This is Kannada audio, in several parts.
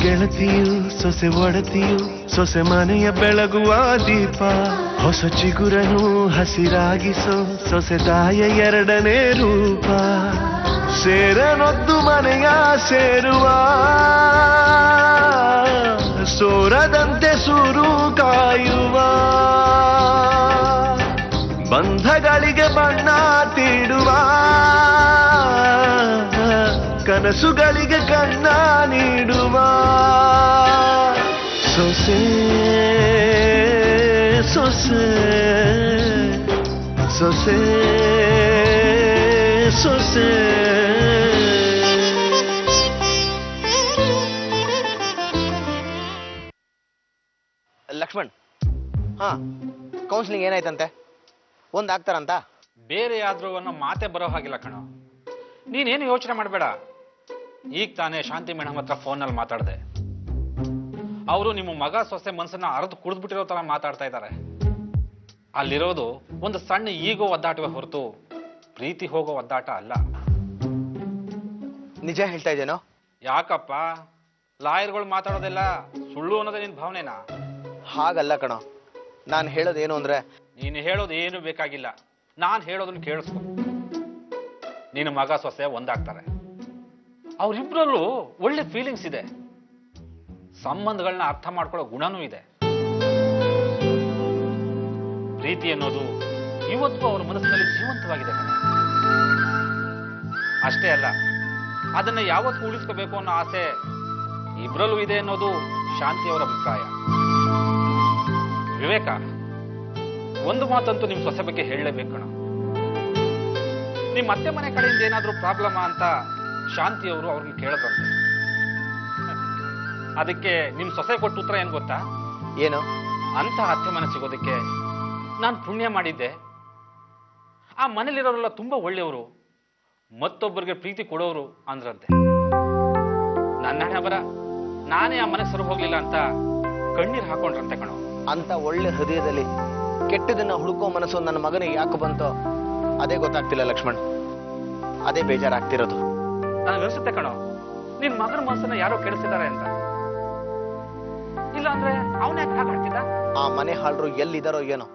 ಗೆಳತಿಯು ಸೊಸೆ ಒಡತಿಯು ಸೊಸೆ ಮನೆಯ ಬೆಳಗುವ ದೀಪ ಹೊಸ ಚಿಗುರನು ಹಸಿರಾಗಿಸೋ ಸೊಸೆ ತಾಯ ಎರಡನೇ ರೂಪ ಸೇರನೊದ್ದು ಮನೆಯ ಸೇರುವ ಸೋರದಂತೆ ಸೂರು ಕಾಯುವ ಬಂಧಗಳಿಗೆ ಬಣ್ಣ ತೀಡುವ ಕನಸುಗಳಿಗೆ ಕಣ್ಣ ನೀಡುವ ಸೊಸೆ ಸೊಸೆ ಸೊಸೆ ಸೊಸೆ ಲಕ್ಷ್ಮಣ್, ಹಾ ಕೌನ್ಸಿಲಿಂಗ್ ಏನಾಯ್ತಂತೆ? ಒಂದಾಗ್ತಾರಂತ? ಬೇರೆ ಆದ್ರೂ ಅನ್ನೋ ಮಾತೆ ಬರೋ ಹಾಗಿಲ್ಲ ಕಣೋ. ನೀನೇನು ಯೋಚನೆ ಮಾಡಬೇಡ. ಈಗ ತಾನೇ ಶಾಂತಿ ಮೇಡಮ್ ಹತ್ರ ಫೋನಲ್ಲಿ ಮಾತಾಡಿದೆ. ಅವರು ನಿಮ್ಮ ಮಗ ಸೊಸೆ ಮನಸ್ಸನ್ನ ಅರ್ದು ಕುಡಿದ್ಬಿಟ್ಟಿರೋ ತರ ಮಾತಾಡ್ತಾ ಇದ್ದಾರೆ. ಅಲ್ಲಿರೋದು ಒಂದು ಸಣ್ಣ ಈಗೋ ಒದ್ದಾಟವೇ ಹೊರತು ಪ್ರೀತಿ ಹೋಗೋ ಒದ್ದಾಟ ಅಲ್ಲ. ನಿಜ ಹೇಳ್ತಾ ಇದ್ದೇನೋ? ಯಾಕಪ್ಪ, ಲಾಯರ್ಗಳು ಮಾತಾಡೋದೆಲ್ಲ ಸುಳ್ಳು ಅನ್ನೋದೇ ನಿನ್ ಭಾವನೆನಾ? ಹಾಗಲ್ಲ ಕಣೋ, ನಾನು ಹೇಳೋದೇನು ಅಂದ್ರೆ, ನೀನು ಹೇಳೋದು ಏನು ಬೇಕಾಗಿಲ್ಲ. ನಾನು ಹೇಳೋದನ್ನ ಕೇಳಿಸ್ಕೊ. ನಿನ್ನ ಮಗ ಸೊಸೆ ಒಂದಾಗ್ತಾರೆ. ಅವರಿಬ್ರಲ್ಲೂ ಒಳ್ಳೆ ಫೀಲಿಂಗ್ಸ್ ಇದೆ. ಸಂಬಂಧಗಳನ್ನ ಅರ್ಥ ಮಾಡ್ಕೊಳ್ಳೋ ಗುಣನೂ ಇದೆ. ಪ್ರೀತಿ ಅನ್ನೋದು ಇವತ್ತು ಅವ್ರ ಮನಸ್ಸಿನಲ್ಲಿ ಜೀವಂತವಾಗಿದೆ ಕಣ. ಅಷ್ಟೇ ಅಲ್ಲ, ಅದನ್ನ ಯಾವತ್ತೂ ಉಳಿಸ್ಕೋಬೇಕು ಅನ್ನೋ ಆಸೆ ಇಬ್ರಲ್ಲೂ ಇದೆ ಅನ್ನೋದು ಶಾಂತಿಯವರ ಅಭಿಪ್ರಾಯ. ವಿವೇಕ, ಒಂದು ಮಾತಂತೂ ನಿಮ್ ಸೊಸೆ ಬಗ್ಗೆ ಹೇಳಲೇಬೇಕು ಕಣ. ನಿಮ್ ಅತ್ತೆ ಮನೆ ಕಡೆಯಿಂದ ಏನಾದ್ರೂ ಪ್ರಾಬ್ಲಮ್ ಅಂತ ಶಾಂತಿಯವರು ಅವ್ರನ್ನ ಕೇಳಿದ್ರಂತೆ. ಅದಕ್ಕೆ ನಿಮ್ ಸೊಸೆ ಕೊಟ್ಟ ಉತ್ತರ ಏನ್ ಗೊತ್ತಾ? ಏನು? ಅಂತ ಅತ್ತೆ ಮನೆ ಸಿಗೋದಕ್ಕೆ ನಾನು ಪುಣ್ಯ ಮಾಡಿದ್ದೆ. ಆ ಮನೇಲಿರೋರೆಲ್ಲ ತುಂಬಾ ಒಳ್ಳೆಯವರು, ಮತ್ತೊಬ್ಬರಿಗೆ ಪ್ರೀತಿ ಕೊಡೋರು ಅಂದ್ರಂತೆ. ನನ್ನ ಹಣೆ ಬರ, ನಾನೇ ಆ ಮನೆಗೆ ಸರು ಹೋಗ್ಲಿಲ್ಲ ಅಂತ ಕಣ್ಣೀರ್ ಹಾಕೊಂಡ್ರಂತೆ ಕಣೋ. ಅಂತ ಒಳ್ಳೆ ಹೃದಯದಲ್ಲಿ ಕೆಟ್ಟದನ್ನ ಹುಡುಕೋ ಮನಸ್ಸು ನನ್ನ ಮಗನಿಗೆ ಯಾಕೆ ಬಂತೋ ಅದೇ ಗೊತ್ತಾಗ್ತಿಲ್ಲ ಲಕ್ಷ್ಮಣ್. ಅದೇ ಬೇಜಾರಾಗ್ತಿರೋದು. ನನಗನ್ಸುತ್ತೆ ಕಣೋ, ನಿನ್ ಮಗನ ಮನಸ್ಸನ್ನ ಯಾರೋ ಕೆಡಿಸಿದ್ದಾರೆ ಅಂತ. ಇಲ್ಲ ಅಂದ್ರೆ ಅವನೇ ಹಾಗಾಡ್ತಿದ್ದ. ಆ ಮನೆ ಹಾಳ್ರು ಎಲ್ಲಿದ್ದಾರೋ ಏನೋ,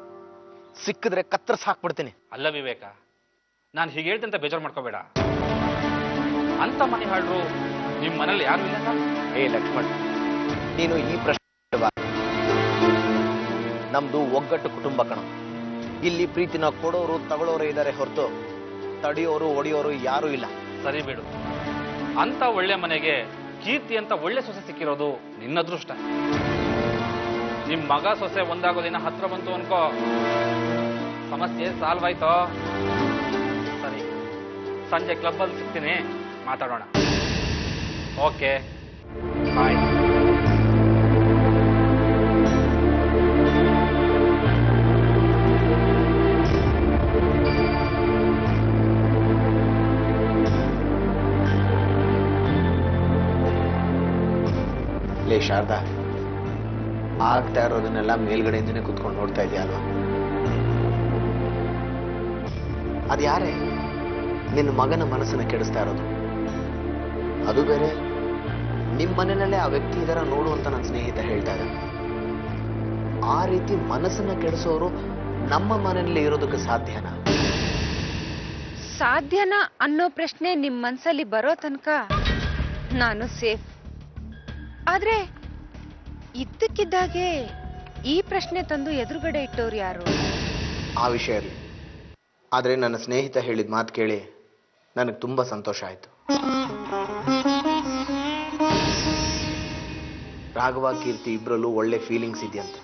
ಸಿಕ್ಕಿದ್ರೆ ಕತ್ತರ್ಸ್ ಹಾಕ್ಬಿಡ್ತೀನಿ. ಅಲ್ಲ ವಿವೇಕ, ನಾನು ಹೀಗೆ ಹೇಳ್ತಂತ ಬೇಜಾರು ಮಾಡ್ಕೋಬೇಡ. ಅಂತ ಮನೆ ಹಾಳ್ರು ನಿಮ್ ಮನೇಲಿ ಯಾರು ಇಲ್ಲ. ಏ ಲಕ್ಷ್ಮಣ್, ನೀನು ಈ ಪ್ರಶ್ನೆ ನಮ್ದು ಒಗ್ಗಟ್ಟು ಕುಟುಂಬ ಕಣ. ಇಲ್ಲಿ ಪ್ರೀತಿನ ಕೊಡೋರು ತಗೊಳ್ಳೋರು ಇದ್ದಾರೆ ಹೊರತು ತಡೆಯೋರು ಒಡೆಯೋರು ಯಾರೂ ಇಲ್ಲ. ಸರಿ ಬಿಡು. ಅಂತ ಒಳ್ಳೆ ಮನೆಗೆ ಕೀರ್ತಿ ಅಂತ ಒಳ್ಳೆ ಸೊಸೆ ಸಿಕ್ಕಿರೋದು ನಿನ್ನ ಅದೃಷ್ಟ. ನಿಮ್ ಮಗ ಸೊಸೆ ಒಂದಾಗೋ ದಿನ ಹತ್ರ ಬಂತು ಅನ್ಕೋ, ಸಮಸ್ಯೆ ಸಾಲ್ವ್ ಆಯ್ತೋ. ಸರಿ, ಸಂಜೆ ಕ್ಲಬ್ಬಲ್ಲಿ ಸಿಗ್ತೀನಿ, ಮಾತಾಡೋಣ. ಓಕೆ, ಬಾಯ್. ಲೇ ಶಾರದಾ, ಆಗ್ತಾ ಇರೋದನ್ನೆಲ್ಲ ಮೇಲ್ಗಡೆಯಿಂದನೇ ಕುತ್ಕೊಂಡು ನೋಡ್ತಾ ಇದೆಯಾ ಅಲ್ವಾ? ಅದ್ಯಾರೇ ನಿನ್ನ ಮಗನ ಮನಸ್ಸನ್ನ ಕೆಡಿಸ್ತಾ ಇರೋದು? ಅದು ಬೇರೆ, ನಿಮ್ಮ ಮನೆಯಲ್ಲೇ ಆ ವ್ಯಕ್ತಿ ಇದರ ನೋಡು ಅಂತ ನನ್ನ ಸ್ನೇಹಿತ ಹೇಳ್ತಾ ಇದ್ದ. ಆ ರೀತಿ ಮನಸ್ಸನ್ನ ಕೆಡಿಸೋರು ನಮ್ಮ ಮನೆಯಲ್ಲಿ ಇರೋದಕ್ಕೆ ಸಾಧ್ಯನಾ? ಸಾಧ್ಯನಾ ಅನ್ನೋ ಪ್ರಶ್ನೆ ನಿಮ್ ಮನ್ಸಲ್ಲಿ ಬರೋ ತನಕ ನಾನು ಸೇಫ್. ಆದ್ರೆ ಇದ್ದಕ್ಕಿದ್ದಾಗೆ ಈ ಪ್ರಶ್ನೆ ತಂದು ಎದುರುಗಡೆ ಇಟ್ಟವ್ರು ಯಾರು? ಆ ವಿಷಯ ಇರಲಿ, ಆದ್ರೆ ನನ್ನ ಸ್ನೇಹಿತ ಹೇಳಿದ ಮಾತು ಕೇಳಿ ನನಗೆ ತುಂಬಾ ಸಂತೋಷ ಆಯ್ತು. ರಾಘವ ಕೀರ್ತಿ ಇಬ್ರಲ್ಲೂ ಒಳ್ಳೆ ಫೀಲಿಂಗ್ಸ್ ಇದೆಯಂತೆ.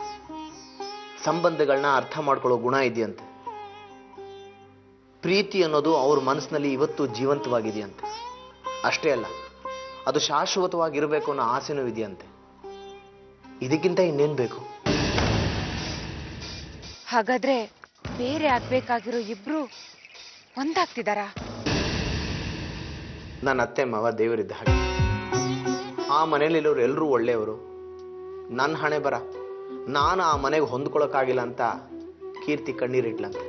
ಸಂಬಂಧಗಳನ್ನ ಅರ್ಥ ಮಾಡ್ಕೊಳ್ಳೋ ಗುಣ ಇದೆಯಂತೆ. ಪ್ರೀತಿ ಅನ್ನೋದು ಅವ್ರ ಮನಸ್ಸಿನಲ್ಲಿ ಇವತ್ತು ಜೀವಂತವಾಗಿದೆಯಂತೆ. ಅಷ್ಟೇ ಅಲ್ಲ, ಅದು ಶಾಶ್ವತವಾಗಿರಬೇಕು ಅನ್ನೋ ಆಸೆನೂ ಇದೆಯಂತೆ. ಇದಕ್ಕಿಂತ ಇನ್ನೇನ್ ಬೇಕು? ಹಾಗಾದ್ರೆ ಬೇರೆ ಆಗ್ಬೇಕಾಗಿರೋ ಇಬ್ರು ಒಂದಾಗ್ತಿದಾರಾ? ನನ್ನ ಅತ್ತೆ ಮಾವ ದೇವರಿದ್ದ ಹಾಗೆ. ಆ ಮನೇಲಿರೋರು ಎಲ್ಲರೂ ಒಳ್ಳೆಯವರು. ನನ್ನ ಹಣೆ ಬರ, ನಾನು ಆ ಮನೆಗೆ ಹೊಂದ್ಕೊಳಕ್ಕಾಗಿಲ್ಲ ಅಂತ ಕೀರ್ತಿ ಕಣ್ಣೀರಿಟ್ಲಂತೆ.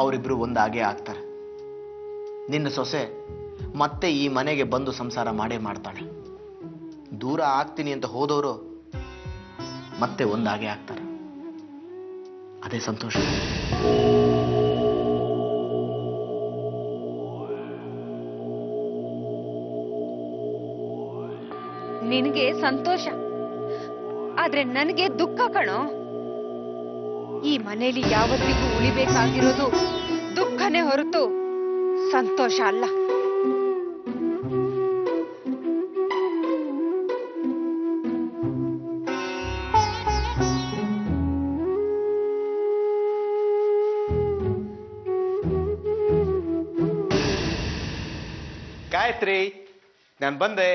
ಅವರಿಬ್ರು ಒಂದಾಗೇ ಆಗ್ತಾರೆ. ನಿನ್ನ ಸೊಸೆ ಮತ್ತೆ ಈ ಮನೆಗೆ ಬಂದು ಸಂಸಾರ ಮಾಡೇ ಮಾಡ್ತಾಳೆ. ದೂರ ಆಗ್ತೀನಿ ಅಂತ ಹೋದವರು ಮತ್ತೆ ಒಂದಾಗೆ ಆಗ್ತಾರೆ. ಅದೇ ಸಂತೋಷ. ನಿನಗೆ ಸಂತೋಷ, ಆದ್ರೆ ನನಗೆ ದುಃಖ ಕಣೋ. ಈ ಮನೇಲಿ ಯಾವತ್ತಿಗೂ ಉಳಿಬೇಕಾಗಿರೋದು ದುಃಖನೇ ಹೊರತು ಸಂತೋಷ ಅಲ್ಲ. ಗಾಯತ್ರಿ, ನಾನು ಬಂದೆ.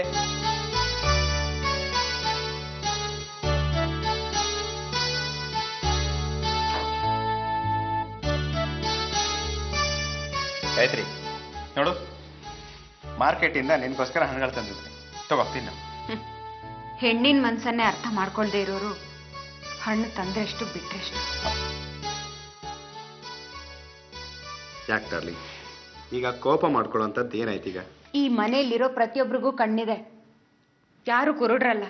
ಗಾಯತ್ರಿ ನೋಡು, ಮಾರ್ಕೆಟಿಂದ ನಿನ್ಗೋಸ್ಕರ ಹಣ್ಣುಗಳು ತಂದಿದ್ದೀನಿ, ತಗೋ ತಿನ್ನು. ಹೆಣ್ಣಿನ ಮನ್ಸನ್ನೇ ಅರ್ಥ ಮಾಡ್ಕೊಳ್ದೆ ಇರೋರು ಹಣ್ಣು ತಂದ್ರೆಷ್ಟು ಬಿಟ್ರೆಷ್ಟು. ಯಾಕೆ ತರ್ಲಿ? ಈಗ ಕೋಪ ಮಾಡ್ಕೊಳ್ಳೋಂಥದ್ದು ಏನಾಯ್ತು? ಈಗ ಈ ಮನೆಯಲ್ಲಿರೋ ಪ್ರತಿಯೊಬ್ಬರಿಗೂ ಕಣ್ಣಿದೆ, ಯಾರು ಕುರುಡ್ರಲ್ಲ.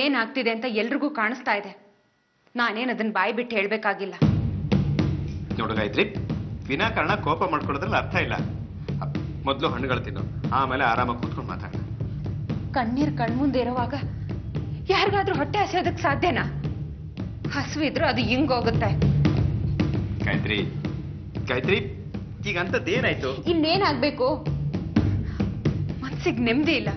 ಏನಾಗ್ತಿದೆ ಅಂತ ಎಲ್ರಿಗೂ ಕಾಣಿಸ್ತಾ ಇದೆ. ನಾನೇನು ಅದನ್ನ ಬಾಯಿ ಬಿಟ್ಟು ಹೇಳ್ಬೇಕಾಗಿಲ್ಲ. ನೋಡು ಗಾಯತ್ರಿ, ವಿನಾಕಾರಣ ಕೋಪ ಮಾಡ್ಕೊಳ್ಳೋದ್ರಲ್ಲಿ ಅರ್ಥ ಇಲ್ಲ. ಮೊದಲು ಹಣ್ಣುಗಳು ತಿನ್ನು, ಆಮೇಲೆ ಆರಾಮಾಗಿ ಕೂತ್ಕೊಂಡು ಮಾತಾಡ. ಕಣ್ಣೀರ್ ಕಣ್ಮುಂದೆ ಇರುವಾಗ ಯಾರಿಗಾದ್ರೂ ಹೊಟ್ಟೆ ಹಸಿಯೋದಕ್ಕೆ ಸಾಧ್ಯನಾ? ಹಸುವಿದ್ರು ಅದು ಹಿಂಗೋಗುತ್ತೆ. ಗಾಯತ್ರಿ ಗಾಯತ್ರಿ, ಈಗ ಅಂತದ್ದೇನಾಯ್ತು? ಇನ್ನೇನಾಗ್ಬೇಕು? ಮನ್ಸಿಗೆ ನೆಮ್ಮದಿ ಇಲ್ಲ.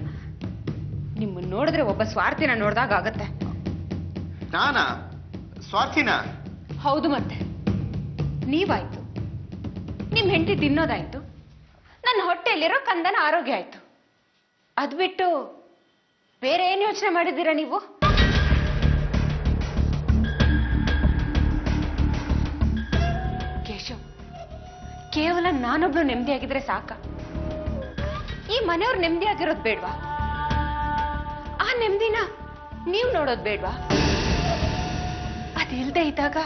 ನಿಮ್ಮನ್ನ ನೋಡಿದ್ರೆ ಒಬ್ಬ ಸ್ವಾರ್ಥಿನ ನೋಡ್ದಾಗ ಆಗತ್ತೆ. ನಾನಾ ಸ್ವಾರ್ಥಿನ? ಹೌದು, ಮತ್ತೆ ನೀವಾಯ್ತು. ನಿಮ್ ಹೆಂಡತಿ ತಿನ್ನೋದಾಯ್ತು, ನನ್ನ ಹೊಟ್ಟೆಯಲ್ಲಿರೋ ಕಂದನ ಆರೋಗ್ಯ ಆಯ್ತು. ಅದ್ ಬಿಟ್ಟು ಬೇರೆ ಏನ್ ಯೋಚನೆ ಮಾಡಿದ್ದೀರಾ ನೀವು? ಕೇಶವ್, ಕೇವಲ ನಾನೊಬ್ಳು ನೆಮ್ಮದಿಯಾಗಿದ್ರೆ ಸಾಕ? ಈ ಮನೆಯವ್ರು ನೆಮ್ಮದಿಯಾಗಿರೋದು ಬೇಡ್ವಾ? ಆ ನೆಮ್ಮದಿನ ನೀವು ನೋಡೋದು ಬೇಡ್ವಾ? ಅದಿಲ್ದೆ ಇದ್ದಾಗ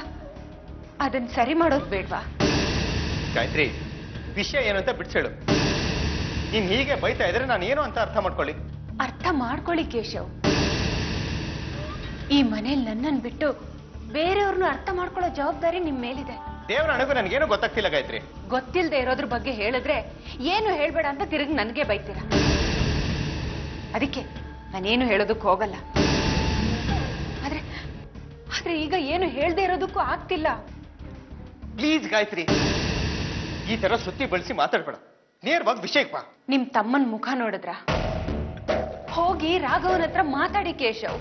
ಅದನ್ನ ಸರಿ ಮಾಡೋದು ಬೇಡ್ವಾ? ಗಾಯತ್ರಿ, ವಿಷಯ ಏನು ಅಂತ ಬಿಡ್ಸೇಳು. ನೀನ್ ಹೀಗೆ ಬೈತಾ ಇದ್ರೆ ನಾನು ಏನು ಅಂತ ಅರ್ಥ ಮಾಡ್ಕೊಳ್ಳಿ. ಅರ್ಥ ಮಾಡ್ಕೊಳ್ಳಿ ಕೇಶವ್. ಈ ಮನೇಲಿ ನನ್ನನ್ನು ಬಿಟ್ಟು ಬೇರೆಯವ್ರನ್ನು ಅರ್ಥ ಮಾಡ್ಕೊಳ್ಳೋ ಜವಾಬ್ದಾರಿ ನಿಮ್ ಮೇಲಿದೆ. ದೇವರ ಅಣಗು ನನ್ಗೇನು ಗೊತ್ತಾಗ್ತಿಲ್ಲ ಗಾಯತ್ರಿ. ಗೊತ್ತಿಲ್ಲದೆ ಇರೋದ್ರ ಬಗ್ಗೆ ಹೇಳಿದ್ರೆ ಏನು ಹೇಳ್ಬೇಡ ಅಂತ ತಿರುಗಿ ನನಗೆ ಬೈತೀರ. ಅದಕ್ಕೆ ನಾನೇನು ಹೇಳೋದಕ್ಕೂ ಹೋಗಲ್ಲ. ಆದ್ರೆ ಈಗ ಏನು ಹೇಳ್ದೆ ಇರೋದಕ್ಕೂ ಆಗ್ತಿಲ್ಲ. ಪ್ಲೀಸ್ ಗಾಯತ್ರಿ, ಈ ತರ ಸುತ್ತಿ ಬಳಸಿ ಮಾತಾಡ್ಬೇಡ. ನೇರವಾಗಿ ವಿಷಯಕ್ಕೆ ಬಾ. ನಿಮ್ ತಮ್ಮನ್ ಮುಖ ನೋಡಿದ್ರ? ಹೋಗಿ ರಾಘವನ್ ಹತ್ರ ಮಾತಾಡಿ ಕೇಶವ್.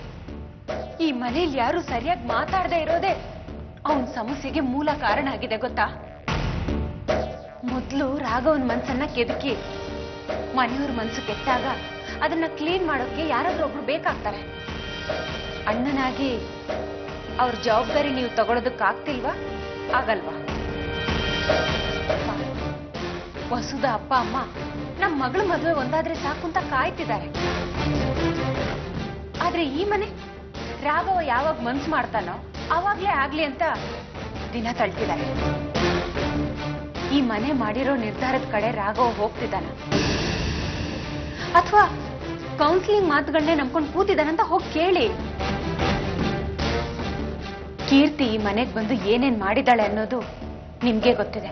ಈ ಮನೇಲಿ ಯಾರು ಸರಿಯಾಗಿ ಮಾತಾಡದೆ ಇರೋದೇ ಅವನ್ ಸಮಸ್ಯೆಗೆ ಮೂಲ ಕಾರಣ ಆಗಿದೆ ಗೊತ್ತಾ? ಮೊದ್ಲು ರಾಘವನ್ ಮನ್ಸನ್ನ ಕೆದಕಿ, ಮನೆಯವ್ರ ಮನ್ಸು ಕೆಟ್ಟಾಗ ಅದನ್ನ ಕ್ಲೀನ್ ಮಾಡೋಕೆ ಯಾರಾದ್ರೂ ಒಬ್ರು ಬೇಕಾಗ್ತಾರೆ. ಅಣ್ಣನಾಗಿ ಅವ್ರ ಜವಾಬ್ದಾರಿ ನೀವು ತಗೊಳೋದಕ್ಕಾಗ್ತಿಲ್ವಾ? ಆಗಲ್ವಾ? ವಸುದ ಅಪ್ಪ ಅಮ್ಮ ನಮ್ಮ ಮಗಳ ಮದುವೆ ಒಂದಾದ್ರೆ ಸಾಕು ಅಂತ ಕಾಯ್ತಿದ್ದಾರೆ. ಆದ್ರೆ ಈ ಮನೆ ರಾಘವ ಯಾವಾಗ ಮನ್ಸು ಮಾಡ್ತಾನೋ ಅವಾಗ್ಲೇ ಆಗ್ಲಿ ಅಂತ ದಿನ ತಳ್ತಿದ್ದಾರೆ. ಈ ಮನೆ ಮಾಡಿರೋ ನಿರ್ಧಾರದ ಕಡೆ ರಾಘವ ಹೋಗ್ತಿದ್ದಾನ, ಅಥವಾ ಕೌನ್ಸಿಲಿಂಗ್ ಮಾತುಗಳನ್ನೇ ನಂಬ್ಕೊಂಡು ಕೂತಿದ್ದಾನಂತ ಹೋಗಿ ಕೇಳಿ. ಕೀರ್ತಿ ಈ ಮನೆಗೆ ಬಂದು ಏನೇನ್ ಮಾಡಿದಾಳೆ ಅನ್ನೋದು ನಿಮ್ಗೆ ಗೊತ್ತಿದೆ.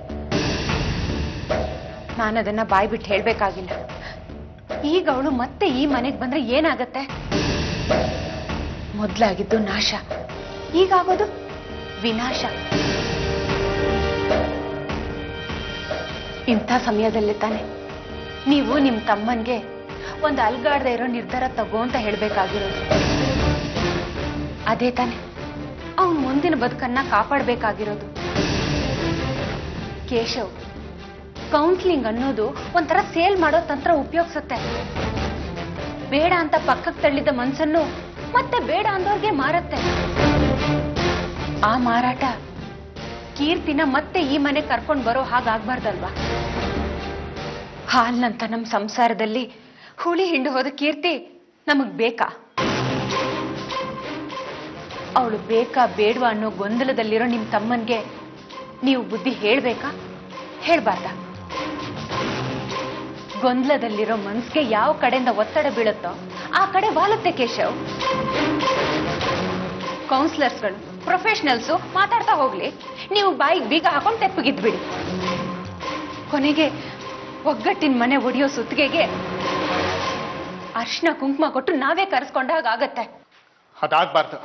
ನಾನದನ್ನ ಬಾಯ್ ಬಿಟ್ಟು ಹೇಳ್ಬೇಕಾಗಿಲ್ಲ. ಈಗ ಅವಳು ಮತ್ತೆ ಈ ಮನೆಗೆ ಬಂದ್ರೆ ಏನಾಗತ್ತೆ? ಮೊದ್ಲಾಗಿದ್ದು ನಾಶ, ಈಗಾಗೋದು ವಿನಾಶ. ಇಂಥ ಸಮಯದಲ್ಲಿ ತಾನೆ ನೀವು ನಿಮ್ ತಮ್ಮನ್ಗೆ ಒಂದು ಅಲ್ಗಾಡದೆ ಇರೋ ನಿರ್ಧಾರ ತಗೋ ಅಂತ ಹೇಳ್ಬೇಕಾಗಿರೋದು. ಅದೇ ತಾನೆ ಅವನ್ ಮುಂದಿನ ಬದುಕನ್ನ ಕಾಪಾಡ್ಬೇಕಾಗಿರೋದು. ಕೇಶವ್, ಕೌನ್ಸಿಲಿಂಗ್ ಅನ್ನೋದು ಒಂಥರ ಸೇಲ್ ಮಾಡೋ ತಂತ್ರ ಉಪಯೋಗಿಸುತ್ತೆ. ಬೇಡ ಅಂತ ಪಕ್ಕಕ್ಕೆ ತಳ್ಳಿದ ಮನ್ಸನ್ನು ಮತ್ತೆ ಬೇಡ ಅಂದವ್ರಿಗೆ ಮಾರತ್ತೆ. ಆ ಮಾರಾಟ ಕೀರ್ತಿನ ಮತ್ತೆ ಈ ಮನೆ ಕರ್ಕೊಂಡು ಬರೋ ಹಾಗಾಗ್ಬಾರ್ದಲ್ವಾ? ಹಾಲ್ನಂತ ನಮ್ ಸಂಸಾರದಲ್ಲಿ ಹುಳಿ ಹಿಂಡು ಹೋದ ಕೀರ್ತಿ ನಮಗ್ ಬೇಕಾ? ಅವಳು ಬೇಕಾ ಬೇಡವಾ ಅನ್ನೋ ಗೊಂದಲದಲ್ಲಿರೋ ನಿಮ್ ತಮ್ಮನ್ಗೆ ನೀವು ಬುದ್ಧಿ ಹೇಳ್ಬೇಕಾ, ಹೇಳ್ಬಾರ್ದ? ಗೊಂದಲದಲ್ಲಿರೋ ಮನ್ಸಿಗೆ ಯಾವ ಕಡೆಯಿಂದ ಒತ್ತಡ ಬೀಳುತ್ತೋ ಆ ಕಡೆ ವಾಲುತ್ತೆ ಕೇಶವ್. ಕೌನ್ಸಿಲರ್ಸ್ಗಳು, ಪ್ರೊಫೆಷನಲ್ಸು ಮಾತಾಡ್ತಾ ಹೋಗ್ಲಿ, ನೀವು ಬಾಯಿಗೆ ಬೀಗ ಹಾಕೊಂಡು ತೆಪ್ಪಗಿದ್ಬಿಡಿ. ಕೊನೆಗೆ ಒಗ್ಗಟ್ಟಿನ ಮನೆ ಒಡೆಯೋ ಸುತ್ತಿಗೆಗೆ ಅರ್ಶಿನ ಕುಂಕುಮ ಕೊಟ್ಟು ನಾವೇ ಕರೆಸ್ಕೊಂಡಾಗ ಆಗತ್ತೆ. ಅದಾಗ್ಬಾರ್ದು.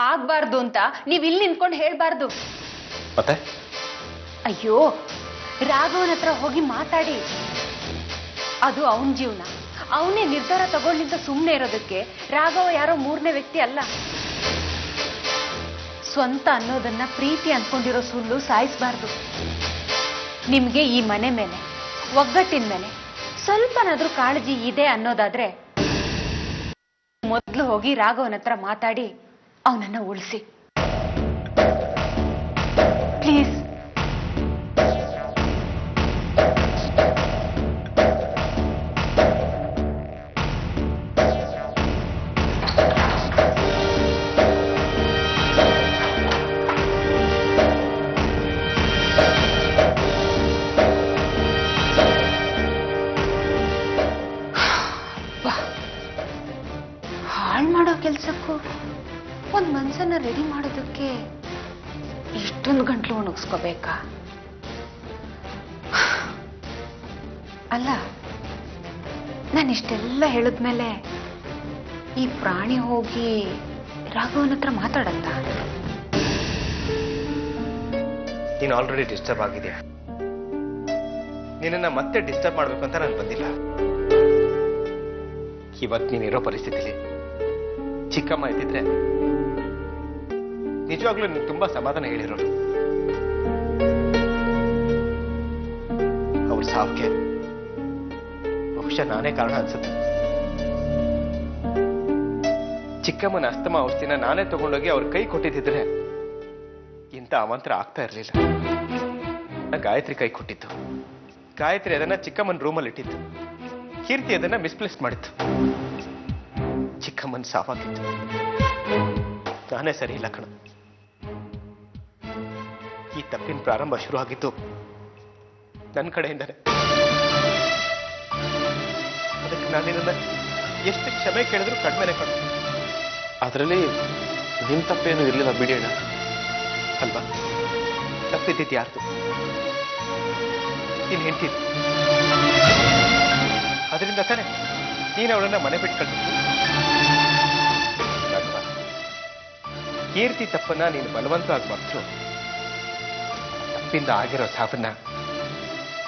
ಆಗ್ಬಾರ್ದು ಅಂತ ನೀವ್ ಇಲ್ಲಿ ನಿಂತ್ಕೊಂಡು ಹೇಳ್ಬಾರ್ದು. ಮತ್ತೆ ಅಯ್ಯೋ, ರಾಘವನ್ ಹತ್ರ ಹೋಗಿ ಮಾತಾಡಿ. ಅದು ಅವನ ಜೀವನ, ಅವನೇ ನಿರ್ಧಾರ ತಗೊಳ್ಳಿಂತ ಸುಮ್ಮನೆ ಇರೋದಕ್ಕೆ ರಾಘವ ಯಾರೋ ಮೂರನೇ ವ್ಯಕ್ತಿ ಅಲ್ಲ. ಸ್ವಂತ ಅನ್ನೋದನ್ನ ಪ್ರೀತಿ ಅನ್ಕೊಂಡಿರೋ ಸುಳ್ಳು ಸಾಯಿಸಬಾರ್ದು. ನಿಮ್ಗೆ ಈ ಮನೆ ಮೇಲೆ, ಒಗ್ಗಟ್ಟಿನ ಮೇಲೆ ಸ್ವಲ್ಪನಾದ್ರೂ ಕಾಳಜಿ ಇದೆ ಅನ್ನೋದಾದ್ರೆ ಮೊದಲು ಹೋಗಿ ರಾಘವನ್ ಹತ್ರ ಮಾತಾಡಿ ಅವನನ್ನ ಉಳಿಸಿ ಪ್ಲೀಸ್. ಹಾಳು ಮಾಡೋ ಕೆಲ್ಸಕ್ಕೂ ಒಂದ್ ಮನ್ಸನ್ನ ರೆಡಿ ಮಾಡೋದಕ್ಕೆ ಇಷ್ಟೊಂದು ಗಂಟ್ಲು ಒಣಗಿಸ್ಕೋಬೇಕಾ? ಅಲ್ಲ, ನಾನು ಇಷ್ಟೆಲ್ಲ ಹೇಳಿದ್ಮೇಲೆ ಈ ಪ್ರಾಣಿ ಹೋಗಿ ರಾಘವನ್ ಹತ್ರ ಮಾತಾಡತ್ತ? ನೀನು ಆಲ್ರೆಡಿ ಡಿಸ್ಟರ್ಬ್ ಆಗಿದೆಯಾ? ನಿನ್ನನ್ನ ಮತ್ತೆ ಡಿಸ್ಟರ್ಬ್ ಮಾಡ್ಬೇಕು ಅಂತ ನಾನು ಬಂದಿಲ್ಲ. ಇವತ್ತು ನೀನಿರೋ ಪರಿಸ್ಥಿತಿಲಿ ಚಿಕ್ಕಮ್ಮ ಇದ್ದಿದ್ರೆ ನಿಜವಾಗ್ಲೂ ನೀನು ತುಂಬಾ ಸಮಾಧಾನ ಹೇಳಿರೋರು. ಅವ್ರ ಸಾವ್ಗೆ ಬಹುಶಃ ನಾನೇ ಕಾರಣ ಅನ್ಸುತ್ತೆ. ಚಿಕ್ಕಮ್ಮನ ಅಸ್ತಮ ಔಷಧಿನ ನಾನೇ ತಗೊಂಡೋಗಿ ಅವ್ರ ಕೈ ಕೊಟ್ಟಿದ್ದಿದ್ರೆ ಇಂಥ ಅವಾಂತರ ಆಗ್ತಾ ಇರಲಿಲ್ಲ. ಗಾಯತ್ರಿ ಕೈ ಕೊಟ್ಟಿತ್ತು. ಗಾಯತ್ರಿ ಅದನ್ನ ಚಿಕ್ಕಮ್ಮನ ರೂಮಲ್ಲಿ ಇಟ್ಟಿತ್ತು. ಕೀರ್ತಿ ಅದನ್ನ ಮಿಸ್ಪ್ಲೇಸ್ ಮಾಡಿತ್ತು. ಚಿಕ್ಕಮ್ಮನ ಸಾವಾಗಿತ್ತು. ನಾನೇ ಸರಿ ಇಲ್ಲ ಕಣ. ಈ ತಪ್ಪಿನ ಪ್ರಾರಂಭ ಶುರು ಆಗಿದ್ದು ನನ್ನ ಕಡೆಯಿಂದಾನೆ. ಅದಕ್ಕೆ ನಾನಿನ್ನ ಎಷ್ಟು ಕ್ಷಮೆ ಕೇಳಿದ್ರು ಕಡಿಮೆನೆ ಕಣ. ಅದರಲ್ಲಿ ನಿಮ್ ತಪ್ಪೇನು ಇರಲಿಲ್ಲ ಬಿಡೋಣ ಅಲ್ವಾ? ತಪ್ಪಿದ್ದಿದ್ದು ಯಾರ್ದು? ನೀನ್ ಹೆಂಡ್ತಿದ್ದು. ಅದರಿಂದ ತಾನೆ ನೀನು ಅವಳನ್ನ ಮನೆ ಬಿಟ್ಟು ಕಳ್ಸಿದ್ದು. ಕೀರ್ತಿ ತಪ್ಪನ್ನ ನೀನು ಬಲವಂತವಾಗಿ ಮರೆತು ತಪ್ಪಿಂದ ಆಗಿರೋ ಸಾವನ್ನ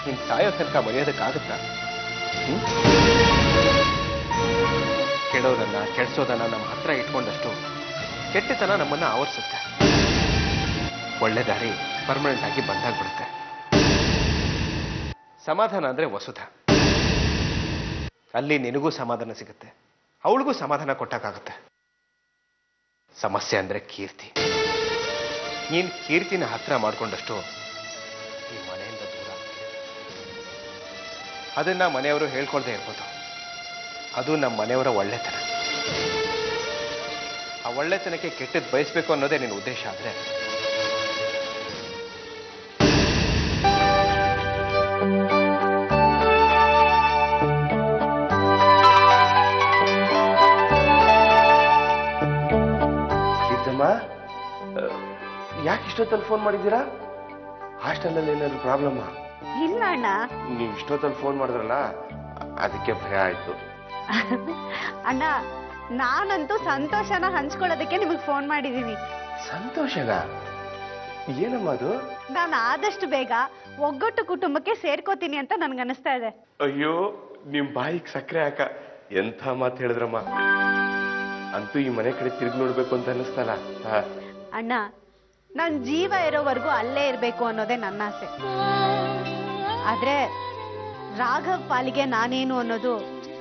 ನೀನ್ ಸಾಯೋ ತನಕ ಮರೆಯೋದಕ್ಕಾಗುತ್ತಾ? ಕೆಡೋದನ್ನ ಕೆಡ್ಸೋದನ್ನ ನಮ್ಮ ಹತ್ರ ಇಟ್ಕೊಂಡಷ್ಟು ಕೆಟ್ಟತನ ನಮ್ಮನ್ನ ಆವರಿಸುತ್ತೆ. ಒಳ್ಳೆ ದಾರಿ ಪರ್ಮನೆಂಟ್ ಆಗಿ ಬಂದಾಗ್ಬಿಡುತ್ತೆ. ಸಮಾಧಾನ ಅಂದ್ರೆ ವಸುಧ. ಅಲ್ಲಿ ನಿನಗೂ ಸಮಾಧಾನ ಸಿಗುತ್ತೆ, ಅವಳಿಗೂ ಸಮಾಧಾನ ಕೊಟ್ಟಾಗುತ್ತೆ. ಸಮಸ್ಯೆ ಅಂದ್ರೆ ಕೀರ್ತಿ. ನೀನ್ ಕೀರ್ತಿನ ಹತ್ರ ಮಾಡ್ಕೊಂಡಷ್ಟು ಈ ಮನೆಯಿಂದ ದೂರ ಆಗ್ತೀಯ. ಅದನ್ನ ಮನೆಯವರು ಹೇಳ್ಕೊಳ್ದೇ ಇರ್ಬೋದು. ಅದು ನಮ್ಮ ಮನೆಯವರ ಒಳ್ಳೆತನ. ಆ ಒಳ್ಳೆತನಕ್ಕೆ ಕೆಟ್ಟದ್ದು ಬಯಸ್ಬೇಕು ಅನ್ನೋದೇ ನಿನ್ನ ಉದ್ದೇಶ ಆದ್ರೆ ಯಾಕೆ ಇಷ್ಟೊತ್ತಲ್ಲಿ ಫೋನ್ ಮಾಡಿದ್ದೀರಾ? ಹಾಸ್ಟೆಲಲ್ಲಿ ಏನಾದ್ರು ಪ್ರಾಬ್ಲಮ್? ಇಲ್ಲ ಅಣ್ಣ. ನೀವು ಇಷ್ಟೊತ್ತಲ್ಲಿ ಫೋನ್ ಮಾಡಿದ್ರಲ್ಲ ಅದಕ್ಕೆ ಭಯ ಆಯ್ತು. ಅಣ್ಣ, ನಾನಂತೂ ಸಂತೋಷನ ಹಂಚ್ಕೊಳ್ಳೋದಕ್ಕೆ ನಿಮಗೆ ಫೋನ್ ಮಾಡಿದೀನಿ. ಸಂತೋಷನಾ? ಏನಮ್ಮ ಅದು? ನಾನು ಆದಷ್ಟು ಬೇಗ ಒಗ್ಗಟ್ಟು ಕುಟುಂಬಕ್ಕೆ ಸೇರ್ಕೋತೀನಿ ಅಂತ ನನ್ಗನ್ನಿಸ್ತಾ ಇದೆ. ಅಯ್ಯೋ, ನಿಮ್ ಬಾಯಿಗೆ ಸಕ್ಕರೆ ಹಾಕ. ಎಂಥ ಮಾತು ಹೇಳಿದ್ರಮ್ಮ. ಅಂತೂ ಈ ಮನೆ ಕಡೆ ತಿರುಗಿ ನೋಡ್ಬೇಕು ಅಂತ ಅನ್ನಿಸ್ತಲ್ಲ. ಅಣ್ಣ, ನನ್ ಜೀವ ಇರೋವರೆಗೂ ಅಲ್ಲೇ ಇರ್ಬೇಕು ಅನ್ನೋದೇ ನನ್ನ ಆಸೆ. ಆದ್ರೆ ರಾಘವ್ ಪಾಲಿಗೆ ನಾನೇನು ಅನ್ನೋದು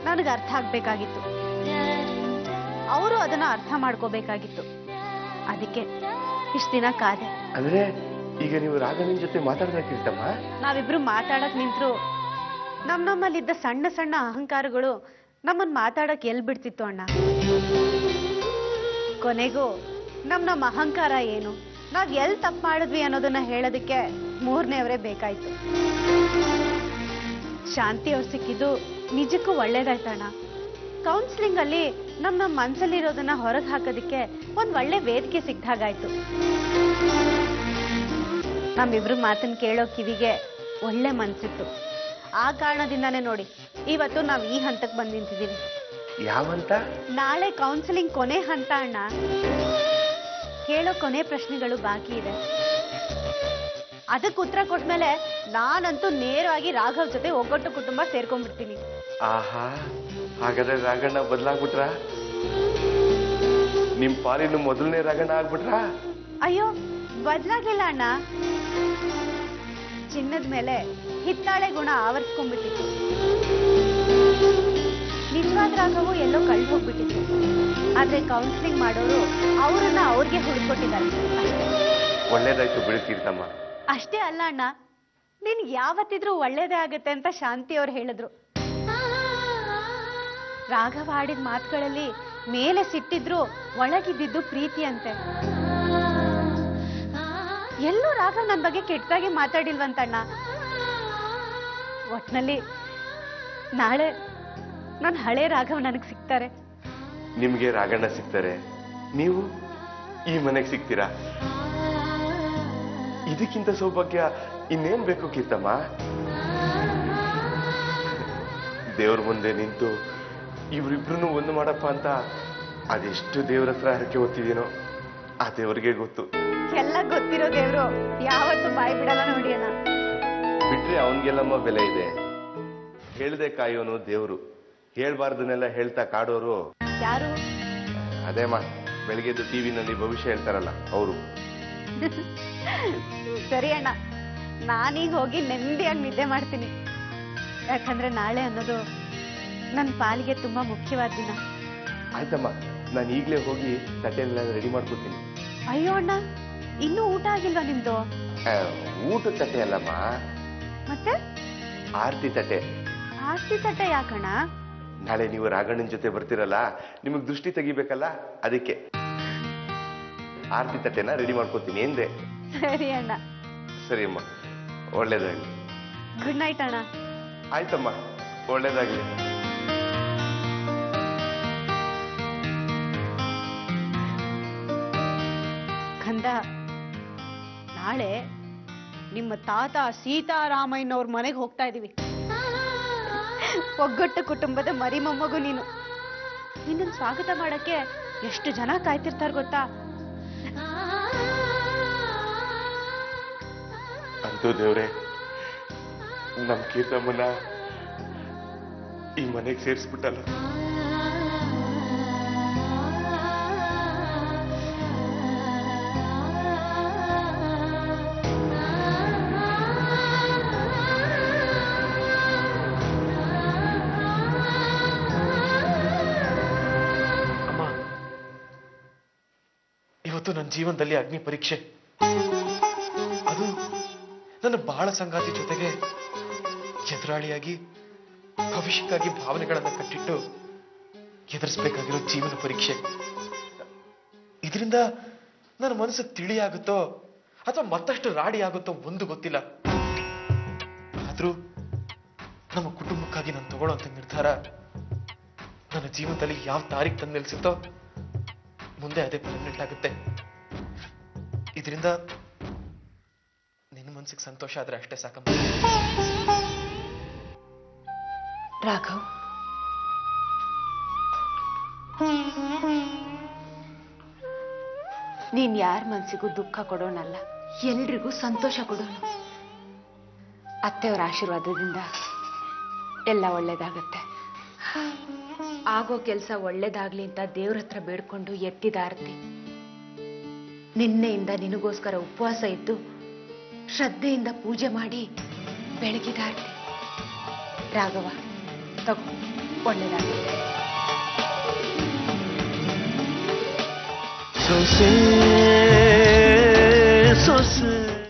ನನಗೆ ಅರ್ಥ ಆಗ್ಬೇಕಾಗಿತ್ತು. ಅವರು ಅದನ್ನ ಅರ್ಥ ಮಾಡ್ಕೋಬೇಕಾಗಿತ್ತು. ಅದಕ್ಕೆ ಇಷ್ಟ ದಿನ ಕಾದೆ. ಅಂದ್ರೆ ಈಗ ನೀವು ರಾಘವನ್ ಜೊತೆ ಮಾತಾಡ್ಬೇಕಿರ್ತಮ್ಮ? ನಾವಿಬ್ರು ಮಾತಾಡಕ್ ನಿಂತ್ರು ನಮ್ಮಲ್ಲಿದ್ದ ಸಣ್ಣ ಸಣ್ಣ ಅಹಂಕಾರಗಳು ನಮ್ಮನ್ ಮಾತಾಡಕ್ ಎಲ್ ಬಿಡ್ತಿತ್ತು ಅಣ್ಣ. ಕೊನೆಗೂ ನಮ್ಮ ಅಹಂಕಾರ ಏನು, ನಾವ್ ಎಲ್ ತಪ್ಪು ಮಾಡಿದ್ವಿ ಅನ್ನೋದನ್ನ ಹೇಳೋದಕ್ಕೆ ಮೂರನೇವರೇ ಬೇಕಾಯ್ತು. ಶಾಂತಿ ಅವ್ರು ಸಿಕ್ಕಿದ್ದು ನಿಜಕ್ಕೂ ಒಳ್ಳೇದಾಯ್ತಣ್ಣ. ಕೌನ್ಸಿಲಿಂಗ್ ಅಲ್ಲಿ ನಮ್ಮ ಮನ್ಸಲ್ಲಿರೋದನ್ನ ಹೊರಗೆ ಹಾಕೋದಿಕ್ಕೆ ಒಂದ್ ಒಳ್ಳೆ ವೇದಿಕೆ ಸಿಕ್ಕಾಗಾಯ್ತು. ನಮ್ಮಿಬ್ರು ಮಾತನ್ನ ಕೇಳೋ ಕಿವಿಗೆ ಒಳ್ಳೆ ಮನ್ಸಿತ್ತು. ಆ ಕಾರಣದಿಂದಾನೇ ನೋಡಿ ಇವತ್ತು ನಾವು ಈ ಹಂತಕ್ಕೆ ಬಂದು ನಿಂತಿದ್ದೀವಿ. ಯಾವಂತ? ನಾಳೆ ಕೌನ್ಸಿಲಿಂಗ್ ಕೊನೆ ಹಂತ ಅಣ್ಣ. ಕೇಳೋ ಕೊನೆ ಪ್ರಶ್ನೆಗಳು ಬಾಕಿ ಇದೆ. ಅದಕ್ಕೆ ಉತ್ತರ ಕೊಟ್ಮೇಲೆ ನಾನಂತೂ ನೇರವಾಗಿ ರಾಘವ್ ಜೊತೆ ಒಗ್ಗಟ್ಟು ಕುಟುಂಬ ಸೇರ್ಕೊಂಡ್ಬಿಡ್ತೀನಿ. ಆಹಾ, ಹಾಗಾದ್ರೆ ರಾಘಣ್ಣ ಬದಲಾಗ್ಬಿಟ್ರ? ನಿಮ್ ಪಾಲಿನ ಮೊದಲನೇ ರಾಘಣ್ಣ ಆಗ್ಬಿಟ್ರ? ಅಯ್ಯೋ, ಬದಲಾಗಿಲ್ಲ ಅಣ್ಣ. ಚಿನ್ನದ ಮೇಲೆ ಹಿತ್ತಾಳೆ ಗುಣ ಆವರಿಸ್ಕೊಂಡ್ಬಿಟ್ಟಿತ್ತು. ನಿಜವಾದ ರಾಘವು ಎಲ್ಲೋ ಕಳ್ದು ಹೋಗ್ಬಿಟ್ಟಿತ್ತು. ಆದ್ರೆ ಕೌನ್ಸಿಲಿಂಗ್ ಮಾಡೋರು ಅವರನ್ನ ಅವ್ರಿಗೆ ಹುಡುಕೊಟ್ಟಿದ್ದಾರೆ ಅಷ್ಟೇ. ಒಳ್ಳೇದಾಯ್ತು ಬಿಡು ಕೀರ್ತಮ್ಮ. ಅಷ್ಟೇ ಅಲ್ಲ ಅಣ್ಣ, ನಿನ್ಗೆ ಯಾವತ್ತಿದ್ರೂ ಒಳ್ಳೇದೇ ಆಗತ್ತೆ ಅಂತ ಶಾಂತಿ ಅವ್ರು ಹೇಳಿದ್ರು. ರಾಘವ ಆಡಿದ ಮಾತುಗಳಲ್ಲಿ ಮೇಲೆ ಸಿಟ್ಟಿದ್ರು ಒಳಗಿದ್ದಿದ್ದು ಪ್ರೀತಿ ಅಂತೆ. ಎಲ್ಲೂ ರಾಘವ್ ನನ್ನ ಬಗ್ಗೆ ಕೆಟ್ಟದಾಗಿ ಮಾತಾಡಿಲ್ವಂತಣ್ಣ. ಒಟ್ನಲ್ಲಿ ನಾಳೆ ನನ್ನ ಹಳೆ ರಾಘವ್ ನನಗೆ ಸಿಗ್ತಾರೆ. ನಿಮ್ಗೆ ರಾಘಣ್ಣ ಸಿಗ್ತಾರೆ, ನೀವು ಈ ಮನೆಗೆ ಸಿಗ್ತೀರಾ. ಇದಕ್ಕಿಂತ ಸೌಭಾಗ್ಯ ಇನ್ನೇನ್ ಬೇಕು ಕೀರ್ತಮ್ಮ? ದೇವ್ರ ಮುಂದೆ ನಿಂತು ಇವ್ರಿಬ್ರು ಒಂದು ಮಾಡಪ್ಪ ಅಂತ ಅದೆಷ್ಟು ದೇವ್ರ ಹತ್ರ ಹರಕೆ ಹೊತ್ತಿದೀನೋ ಆ ದೇವ್ರಿಗೆ ಗೊತ್ತು. ಎಲ್ಲ ಗೊತ್ತಿರೋ ದೇವ್ರು ಯಾವತ್ತು ಬಾಯಿ ಬಿಡಲ್ಲ ನೋಡಿ ಅಣ್ಣ. ಬಿಟ್ರೆ ಅವನ್ಗೆಲ್ಲಮ್ಮ ಬೆಲೆ ಇದೆ. ಹೇಳ್ದೆ ಕಾಯೋನು ದೇವ್ರು, ಹೇಳ್ಬಾರ್ದನ್ನೆಲ್ಲ ಹೇಳ್ತಾ ಕಾಡೋರು ಯಾರು? ಅದೇಮ್ಮ, ಬೆಳಿಗ್ಗೆದ್ದು ಟಿವಿನಲ್ಲಿ ಭವಿಷ್ಯ ಹೇಳ್ತಾರಲ್ಲ ಅವರು. ಸರಿ ಅಣ್ಣ, ನಾನೀಗ ಹೋಗಿ ನೆಮ್ಮದಿಯಾಗಿ ನಿದ್ದೆ ಮಾಡ್ತೀನಿ. ಯಾಕಂದ್ರೆ ನಾಳೆ ಅನ್ನೋದು ನನ್ನ ಪಾಲಿಗೆ ತುಂಬಾ ಮುಖ್ಯವಾದ ದಿನ. ಆಯ್ತಮ್ಮ, ನಾನು ಈಗಲೇ ಹೋಗಿ ತಟ್ಟೆಲ್ಲ ರೆಡಿ ಮಾಡ್ಕೊಡ್ತೀನಿ. ಅಯ್ಯೋ ಅಣ್ಣ, ಇನ್ನೂ ಊಟ ಆಗಿಲ್ವಾ ನಿಮ್ದು? ಊಟದ ತಟ್ಟೆ ಅಲ್ಲಮ್ಮ, ಮತ್ತೆ ಆರ್ತಿ ತಟ್ಟೆ. ಆಸ್ತಿ ತಟ್ಟೆ ಯಾಕಣ್ಣ? ನಾಳೆ ನೀವು ರಾಘಣ್ಣನ ಜೊತೆ ಬರ್ತಿರಲ್ಲ, ನಿಮಗ್ ದೃಷ್ಟಿ ತೆಗಿಬೇಕಲ್ಲ, ಅದಕ್ಕೆ ಆರ್ತಿ ತಟ್ಟೆನ ರೆಡಿ ಮಾಡ್ಕೊತೀನಿ ಎಂದೆ. ಸರಿ ಅಣ್ಣ. ಸರಿ ಅಮ್ಮ, ಒಳ್ಳೇದಾಗ್ಲಿ. ಗುಡ್ ನೈಟ್ ಅಣ್ಣ. ಆಯ್ತಮ್ಮ, ಒಳ್ಳೇದಾಗ್ಲಿ. ಕಂದ, ನಾಳೆ ನಿಮ್ಮ ತಾತ ಸೀತಾರಾಮಯ್ಯನವ್ರ ಮನೆಗೆ ಹೋಗ್ತಾ ಇದೀವಿ. ಒಗ್ಗಟ್ಟು ಕುಟುಂಬದ ಮರಿ ಮೊಮ್ಮಗು ನೀನು. ನಿನ್ನನ್ನು ಸ್ವಾಗತ ಮಾಡಕ್ಕೆ ಎಷ್ಟು ಜನ ಕಾಯ್ತಿರ್ತಾರ ಗೊತ್ತಾ? ಅಂತೂ ದೇವ್ರೆ, ನಮ್ ಕೀರ್ತಮ್ಮನ ಈ ಮನೆಗೆ ಸೇರಿಸ್ಬಿಟ್ಟಲ್ಲ. ಇವತ್ತು ನನ್ನ ಜೀವನದಲ್ಲಿ ಅಗ್ನಿ ಪರೀಕ್ಷೆ. ಅದು ನನ್ನ ಬಾಳ ಸಂಗಾತಿ ಜೊತೆಗೆ ಎದುರಾಳಿಯಾಗಿ ಭವಿಷ್ಯಕ್ಕಾಗಿ ಭಾವನೆಗಳನ್ನ ಕಟ್ಟಿಟ್ಟು ಎದುರಿಸಬೇಕಾಗಿರೋ ಜೀವನ ಪರೀಕ್ಷೆ. ಇದರಿಂದ ನನ್ನ ಮನಸ್ಸು ತಿಳಿಯಾಗುತ್ತೋ ಅಥವಾ ಮತ್ತಷ್ಟು ರಾಡಿ ಆಗುತ್ತೋ ಒಂದು ಗೊತ್ತಿಲ್ಲ. ಆದ್ರೂ ನಮ್ಮ ಕುಟುಂಬಕ್ಕಾಗಿ ನಾನು ತಗೊಳ್ಳೋಂಥ ನಿರ್ಧಾರ ನನ್ನ ಜೀವನದಲ್ಲಿ ಯಾವ ತಾರೀಖು ತಂದು ನಿಲ್ಸುತ್ತೋ ಮುಂದೆ ಅದೇ ಪರ್ಮನೆಂಟ್ ಆಗುತ್ತೆ. ಇದರಿಂದ ನಿನ್ನ ಮನ್ಸಿಗೆ ಸಂತೋಷ ಆದ್ರೆ ಅಷ್ಟೇ ಸಾಕಮ್ಮ. ರಾಘವ್, ನೀನ್ ಯಾರ ಮನ್ಸಿಗೂ ದುಃಖ ಕೊಡೋಣಲ್ಲ, ಎಲ್ರಿಗೂ ಸಂತೋಷ ಕೊಡೋಣ. ಅತ್ತೆಯವರ ಆಶೀರ್ವಾದದಿಂದ ಎಲ್ಲ ಒಳ್ಳೇದಾಗತ್ತೆ. ಆಗೋ ಕೆಲಸ ಒಳ್ಳೇದಾಗ್ಲಿ ಅಂತ ದೇವ್ರ ಹತ್ರ ಬೇಡ್ಕೊಂಡು ಎತ್ತಿದ ಆರತಿ ನಿನ್ನೆಯಿಂದ ನಿನಗೋಸ್ಕರ ಉಪವಾಸ ಇದ್ದು ಶ್ರದ್ಧೆಯಿಂದ ಪೂಜೆ ಮಾಡಿ ಬೆಳಗಿದ ಆರತಿ. ರಾಘವ, ತಗೋ, ಒಳ್ಳೇದಾಗುತ್ತೆ. ಸೊಸೆ